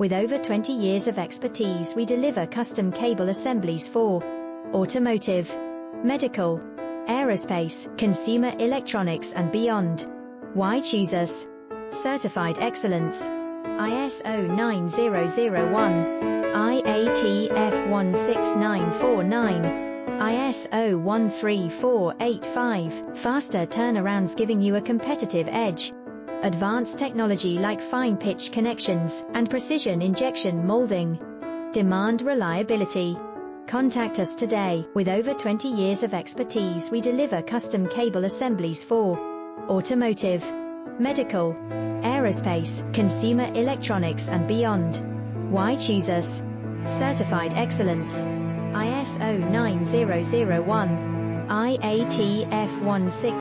With over 20 years of expertise, we deliver custom cable assemblies for automotive, medical, aerospace, consumer electronics and beyond. Why choose us? Certified excellence. ISO 9001, IATF 16949, ISO 13485. Faster turnarounds giving you a competitive edge. Advanced technology like fine pitch connections and precision injection molding. Demand reliability. Contact us today. With over 20 years of expertise, we deliver custom cable assemblies for automotive, medical, aerospace, consumer electronics and beyond. Why choose us? Certified excellence. ISO 9001, IATF 16